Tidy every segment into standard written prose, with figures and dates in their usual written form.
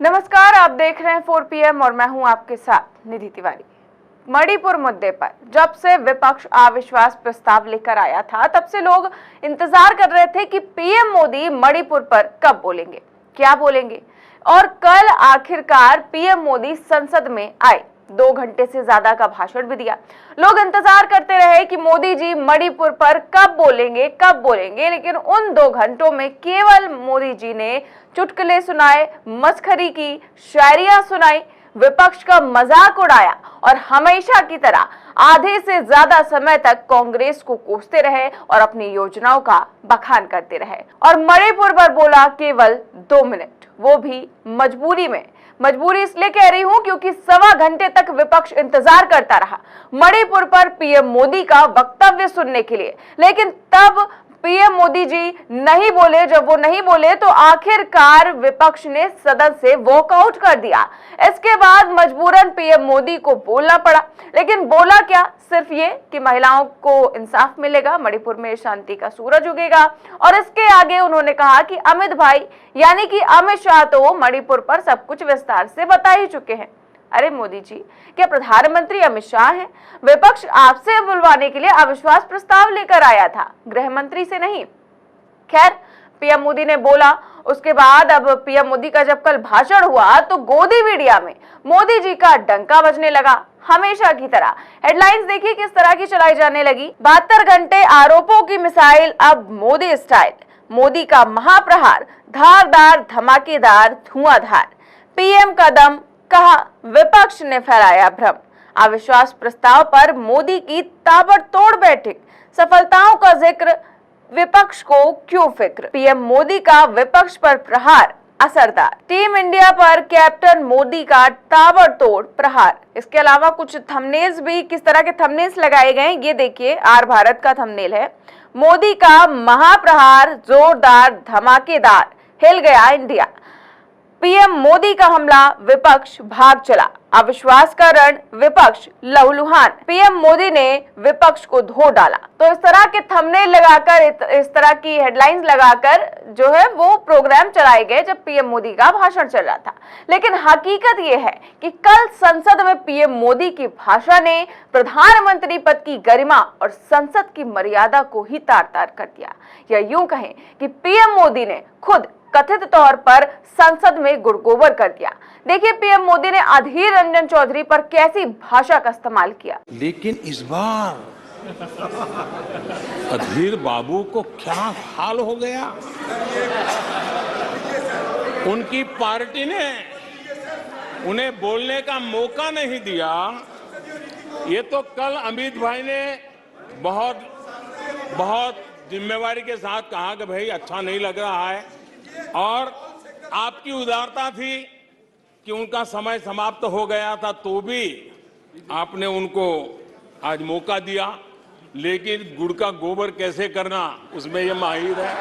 नमस्कार, आप देख रहे हैं 4 PM और मैं हूं आपके साथ निधि तिवारी। मणिपुर मुद्दे पर जब से विपक्ष अविश्वास प्रस्ताव लेकर आया था, तब से लोग इंतजार कर रहे थे कि पीएम मोदी मणिपुर पर कब बोलेंगे, क्या बोलेंगे। और कल आखिरकार पीएम मोदी संसद में आए, 2 घंटे से ज्यादा का भाषण भी दिया। लोग इंतजार करते रहे कि मोदी जी मणिपुर पर कब बोलेंगे, लेकिन उन 2 घंटों में केवल मोदी जी ने चुटकुले सुनाए, मस्खरी की, शायरियां सुनाई, विपक्ष का मजाक उड़ाया और हमेशा की तरह आधे से ज्यादा समय तक कांग्रेस को कोसते रहे और अपनी योजनाओं का बखान करते रहे। और मणिपुर पर बोला केवल 2 मिनट, वो भी मजबूरी में। मजबूरी इसलिए कह रही हूं क्योंकि 1.25 घंटे तक विपक्ष इंतजार करता रहा मणिपुर पर पीएम मोदी का वक्तव्य सुनने के लिए, लेकिन तब पीएम मोदी जी नहीं बोले। जब वो नहीं बोले तो आखिरकार विपक्ष ने सदन से वॉकआउट कर दिया। इसके बाद मजबूरन पीएम मोदी को बोलना पड़ा, लेकिन बोला क्या? सिर्फ ये कि महिलाओं को इंसाफ मिलेगा, मणिपुर में शांति का सूरज उगेगा। और इसके आगे उन्होंने कहा कि अमित भाई यानी कि अमित शाह तो मणिपुर पर सब कुछ विस्तार से बता ही चुके हैं। अरे मोदी जी, क्या प्रधानमंत्री अमित शाह हैं? विपक्ष आपसे बुलवाने के लिए अविश्वास प्रस्ताव लेकर आया था, गृह मंत्री से नहीं। खैर, पीएम मोदी ने बोला। उसके बाद अब पीएम मोदी का जब कल भाषण हुआ तो गोदी मीडिया में मोदी जी का डंका बजने लगा, हमेशा की तरह। हेडलाइंस देखिए किस तरह की चलाई जाने लगी। 72 घंटे आरोपों की मिसाइल, अब मोदी स्टाइल। मोदी का महाप्रहार, धारदार, धमाकेदार, धुआंधार। पीएम का दम, कहा विपक्ष ने फैलाया भ्रम। अविश्वास प्रस्ताव पर मोदी की ताबड़तोड़ बैठक, सफलताओं का जिक्र, विपक्ष को क्यों फिक्र। पीएम मोदी का विपक्ष पर प्रहार असरदार। टीम इंडिया पर कैप्टन मोदी का ताबड़तोड़ प्रहार। इसके अलावा कुछ थंबनेल्स भी, किस तरह के थंबनेल्स लगाए गए ये देखिए। आर भारत का थंबनेल है, मोदी का महाप्रहार जोरदार धमाकेदार, हिल गया इंडिया। पीएम मोदी का हमला, विपक्ष भाग चला। अविश्वास का रण, विपक्ष लहूलुहान। पीएम मोदी ने विपक्ष को धो डाला। तो इस तरह के थंबनेल लगाकर, इस तरह की हेडलाइंस लगाकर जो है वो प्रोग्राम चलाए गए जब पीएम मोदी का भाषण चल रहा था। लेकिन हकीकत ये है कि कल संसद में पीएम मोदी की भाषा ने प्रधानमंत्री पद की गरिमा और संसद की मर्यादा को ही तार तार कर दिया। या यूं कहें कि पीएम मोदी ने खुद कथित तौर पर संसद में गुड़गोबर कर दिया। देखिए पीएम मोदी ने अधीर रंजन चौधरी पर कैसी भाषा का इस्तेमाल किया। लेकिन इस बार अधीर बाबू को क्या हाल हो गया? उनकी पार्टी ने उन्हें बोलने का मौका नहीं दिया। ये तो कल अमित भाई ने बहुत जिम्मेवारी के साथ कहा कि भाई अच्छा नहीं लग रहा है, और आपकी उदारता थी कि उनका समय समाप्त हो गया था, तो भी आपने उनको आज मौका दिया। लेकिन गुड़ का गोबर कैसे करना, उसमें ये माहिर है।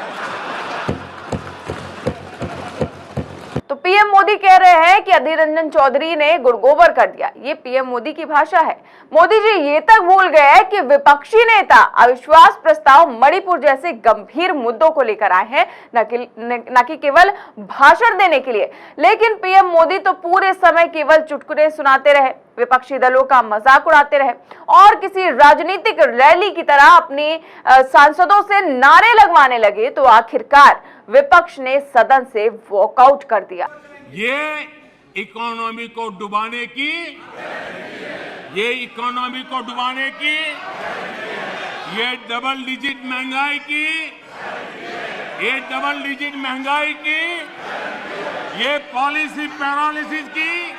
तो पीएम मोदी कह रहे हैं कि अधीर रंजन चौधरी ने गुड़गोबर कर दिया। ये पीएम मोदी की भाषा है। मोदी जी ये तक भूल गए कि विपक्षी नेता अविश्वास प्रस्ताव मणिपुर जैसे गंभीर मुद्दों को लेकर आए हैं, न कि केवल भाषण देने के लिए। लेकिन पीएम मोदी तो पूरे समय केवल चुटकुले सुनाते रहे, विपक्षी दलों का मजाक उड़ाते रहे और किसी राजनीतिक रैली की तरह अपने सांसदों से नारे लगवाने लगे। तो आखिरकार विपक्ष ने सदन से वॉकआउट कर दिया। ये इकोनॉमी को डुबाने की, ये इकोनॉमी को डुबाने की, ये डबल डिजिट महंगाई की, ये डबल डिजिट महंगाई की, ये पॉलिसी पैरालिसिस की।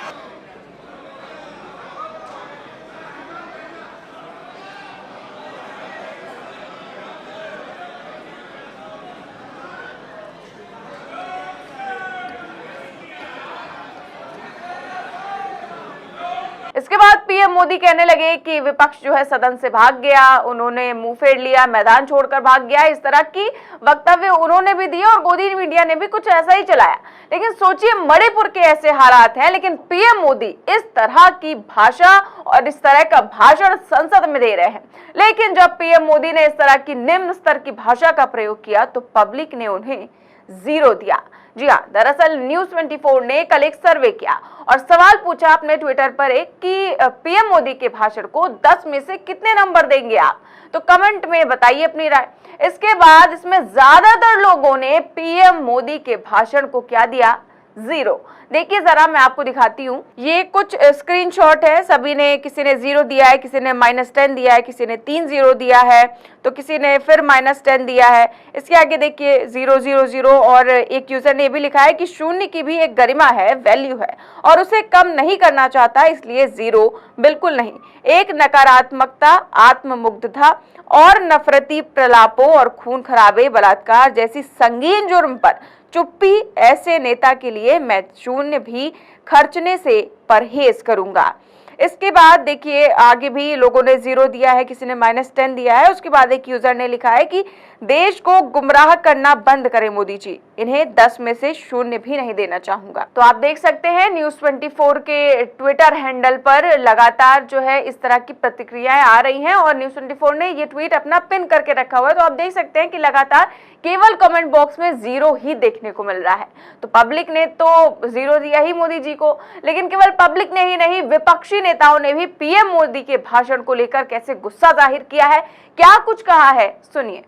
इसके बाद पीएम मोदी कहने लगे कि विपक्ष जो है सदन से भाग गया, उन्होंने मुंह फेर लिया, मैदान छोड़कर भाग गया। इस तरह की वक्तव्य उन्होंने भी दिए और गोदी मीडिया ने भी कुछ ऐसा ही चलाया। लेकिन सोचिए मणिपुर के ऐसे हालात हैं, लेकिन पीएम मोदी इस तरह की भाषा और इस तरह का भाषण संसद में दे रहे हैं। लेकिन जब पीएम मोदी ने इस तरह की निम्न स्तर की भाषा का प्रयोग किया तो पब्लिक ने उन्हें जीरो दिया। जी हाँ, दरअसल न्यूज 24 ने कल एक सर्वे किया और सवाल पूछा अपने ट्विटर पर कि पीएम मोदी के भाषण को 10 में से कितने नंबर देंगे आप? तो कमेंट में बताइए अपनी राय। इसके बाद इसमें ज्यादातर लोगों ने पीएम मोदी के भाषण को क्या दिया? जीरो। देखिए जरा मैं आपको दिखाती हूँ, ये कुछ स्क्रीनशॉट है। सभी ने, किसी ने जीरो दिया है, किसी ने -10 दिया है, किसी ने 3 जीरो दिया है, तो किसी ने फिर -10 दिया है। इसके आगे देखिए 000 और एक यूजर ने भी लिखा है कि शून्य की भी एक गरिमा है, वैल्यू है और उसे कम नहीं करना चाहता, इसलिए जीरो बिल्कुल नहीं। एक नकारात्मकता, आत्ममुग्धता और नफरती प्रलापों और खून खराबे, बलात्कार जैसी संगीन जुर्म पर चुप्पी, ऐसे नेता के लिए मैं शून्य भी खर्चने से परहेज करूंगा। इसके बाद देखिए आगे भी लोगों ने जीरो दिया है, किसी ने -10 दिया है। उसके बाद एक यूजर ने लिखा है कि देश को गुमराह करना बंद करें मोदी जी, इन्हें 10 में से शून्य भी नहीं देना चाहूंगा। तो आप देख सकते हैं न्यूज 24 के ट्विटर हैंडल पर लगातार जो है इस तरह की प्रतिक्रियाएं आ रही हैं और न्यूज 24 ने ये ट्वीट अपना पिन करके रखा हुआ है। तो आप देख सकते हैं कि लगातार केवल कमेंट बॉक्स में जीरो ही देखने को मिल रहा है। तो पब्लिक ने तो जीरो दिया ही मोदी जी को, लेकिन केवल पब्लिक ने ही नहीं, विपक्षी नेताओं ने भी पीएम मोदी के भाषण को लेकर कैसे गुस्सा जाहिर किया है, क्या कुछ कहा है, सुनिए।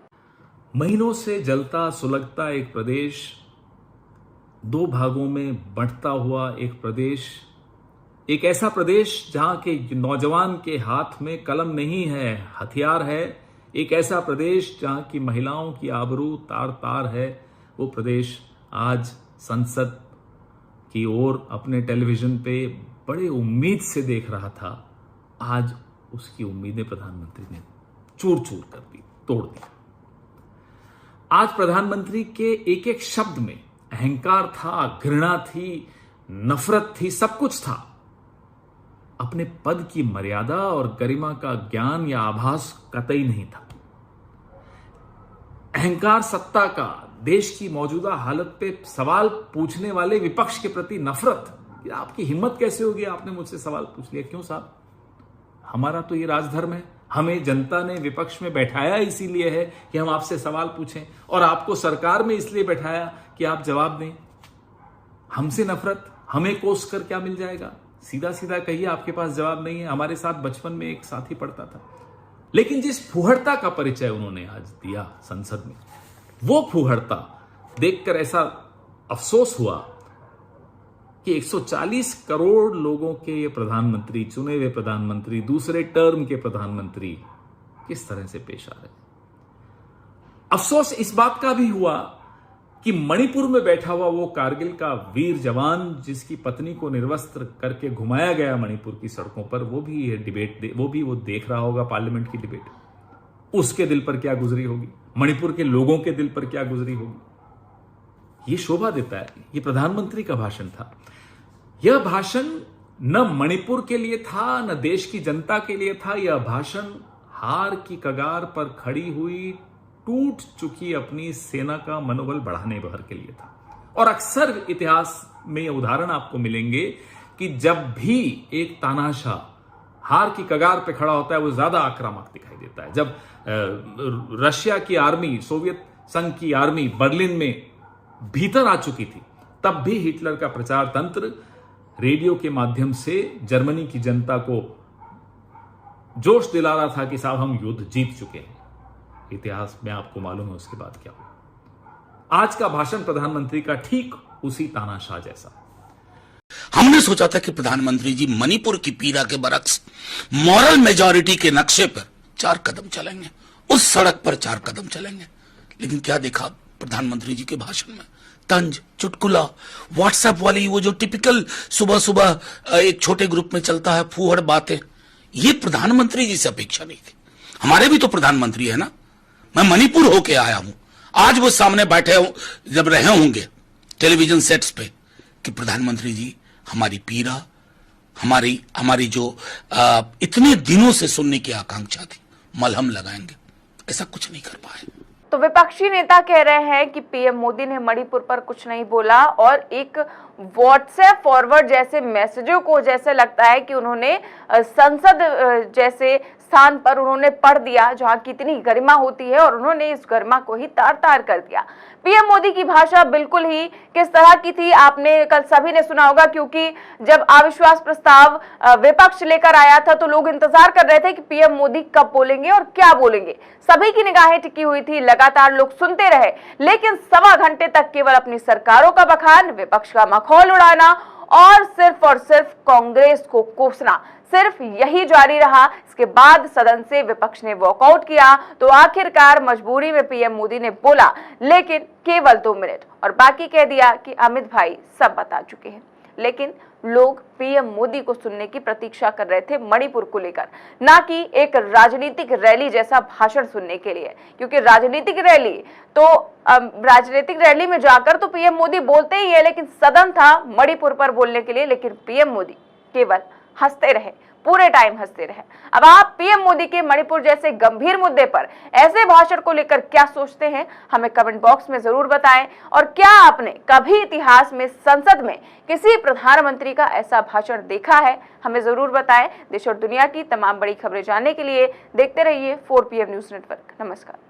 महीनों से जलता सुलगता एक प्रदेश, दो भागों में बंटता हुआ एक प्रदेश, एक ऐसा प्रदेश जहां के नौजवान के हाथ में कलम नहीं है, हथियार है। एक ऐसा प्रदेश जहां की महिलाओं की आबरू तार तार है। वो प्रदेश आज संसद की ओर अपने टेलीविजन पे बड़े उम्मीद से देख रहा था। आज उसकी उम्मीदें प्रधानमंत्री ने चूर चूर कर दी, तोड़ दी। आज प्रधानमंत्री के एक एक शब्द में अहंकार था, घृणा थी, नफरत थी, सब कुछ था। अपने पद की मर्यादा और गरिमा का ज्ञान या आभास कतई नहीं था। अहंकार सत्ता का, देश की मौजूदा हालत पे सवाल पूछने वाले विपक्ष के प्रति नफरत। आपकी हिम्मत कैसे होगी, आपने मुझसे सवाल पूछ लिया? क्यों साहब, हमारा तो ये राजधर्म है। हमें जनता ने विपक्ष में बैठाया इसीलिए है कि हम आपसे सवाल पूछें, और आपको सरकार में इसलिए बैठाया कि आप जवाब दें। हमसे नफरत, हमें कोस कर क्या मिल जाएगा? सीधा सीधा कहिए, आपके पास जवाब नहीं है। हमारे साथ बचपन में एक साथी पढ़ता था, लेकिन जिस फूहड़ता का परिचय उन्होंने आज दिया संसद में, वो फूहड़ता देखकर ऐसा अफसोस हुआ कि 140 करोड़ लोगों के ये प्रधानमंत्री, चुने हुए प्रधानमंत्री, दूसरे टर्म के प्रधानमंत्री किस तरह से पेश आ रहे। अफसोस इस बात का भी हुआ कि मणिपुर में बैठा हुआ वो कारगिल का वीर जवान जिसकी पत्नी को निर्वस्त्र करके घुमाया गया मणिपुर की सड़कों पर, वो भी ये डिबेट वो देख रहा होगा, पार्लियामेंट की डिबेट। उसके दिल पर क्या गुजरी होगी, मणिपुर के लोगों के दिल पर क्या गुजरी होगी। ये शोभा देता है। ये प्रधानमंत्री का भाषण था। यह भाषण न मणिपुर के लिए था, न देश की जनता के लिए था। यह भाषण हार की कगार पर खड़ी हुई, टूट चुकी अपनी सेना का मनोबल बढ़ाने भर के लिए था। और अक्सर इतिहास में ये उदाहरण आपको मिलेंगे कि जब भी एक तानाशाह हार की कगार पे खड़ा होता है, वो ज्यादा आक्रामक दिखाई देता है। जब रशिया की आर्मी, सोवियत संघ की आर्मी बर्लिन में भीतर आ चुकी थी, तब भी हिटलर का प्रचार तंत्र रेडियो के माध्यम से जर्मनी की जनता को जोश दिला रहा था कि साहब हम युद्ध जीत चुके हैं। इतिहास में आपको मालूम है उसके बाद क्या हुआ। आज का भाषण प्रधानमंत्री का ठीक उसी तानाशाह जैसा। हमने सोचा था कि प्रधानमंत्री जी मणिपुर की पीड़ा के बरक्स मॉरल मेजॉरिटी के नक्शे पर 4 कदम चलेंगे, उस सड़क पर 4 कदम चलेंगे। लेकिन क्या देखा प्रधानमंत्री जी के भाषण में? तंज, चुटकुला, व्हाट्सएप वाली वो जो टिपिकल सुबह सुबह एक छोटे ग्रुप में चलता है फूहड़ बातें, ये प्रधानमंत्री जी से अपेक्षा नहीं थी। हमारे भी तो प्रधानमंत्री है ना। मैं मणिपुर होके आया हूं, आज वो सामने बैठे जब रहे होंगे टेलीविजन सेट्स पे कि प्रधानमंत्री जी हमारी पीड़ा, हमारी जो इतने दिनों से सुनने की आकांक्षा थी, मलहम लगाएंगे। ऐसा कुछ नहीं कर पाए। तो विपक्षी नेता कह रहे हैं कि पीएम मोदी ने मणिपुर पर कुछ नहीं बोला और एक व्हाट्सएप फॉरवर्ड जैसे मैसेजों को जैसे लगता है कि उन्होंने संसद जैसे स्थान पर उन्होंने पढ़ दिया जहां कितनी गरिमा होती है और उन्होंने इस गरिमा को ही तार-तार कर दिया। पीएम मोदी की भाषा बिल्कुल ही किस तरह की थी आपने कल सभी ने सुना होगा, क्योंकि जब अविश्वास प्रस्ताव विपक्ष लेकर आया था तो लोग इंतजार कर रहे थे कि पीएम मोदी कब बोलेंगे और क्या बोलेंगे। सभी की निगाहें टिकी हुई थी, लगातार लोग सुनते रहे, लेकिन सवा घंटे तक केवल अपनी सरकारों का बखान, विपक्ष का मखौल उड़ाना और सिर्फ कांग्रेस को कोसना, सिर्फ यही जारी रहा। इसके बाद सदन से विपक्ष ने वॉकआउट किया तो आखिरकार मजबूरी में पीएम मोदी ने बोला, लेकिन केवल 2 मिनट, और बाकी कह दिया कि अमित भाई सब बता चुके हैं। लेकिन लोग पीएम मोदी को सुनने की प्रतीक्षा कर रहे थे मणिपुर को लेकर, ना कि एक राजनीतिक रैली जैसा भाषण सुनने के लिए, क्योंकि राजनीतिक रैली में जाकर तो पीएम मोदी बोलते ही है, लेकिन सदन था मणिपुर पर बोलने के लिए, लेकिन पीएम मोदी केवल हंसते रहे, पूरे टाइम हंसते रहे। अब आप पीएम मोदी के मणिपुर जैसे गंभीर मुद्दे पर ऐसे भाषण को लेकर क्या सोचते हैं, हमें कमेंट बॉक्स में जरूर बताएं। और क्या आपने कभी इतिहास में संसद में किसी प्रधानमंत्री का ऐसा भाषण देखा है, हमें जरूर बताएं। देश और दुनिया की तमाम बड़ी खबरें जानने के लिए देखते रहिए 4 PM न्यूज नेटवर्क। नमस्कार।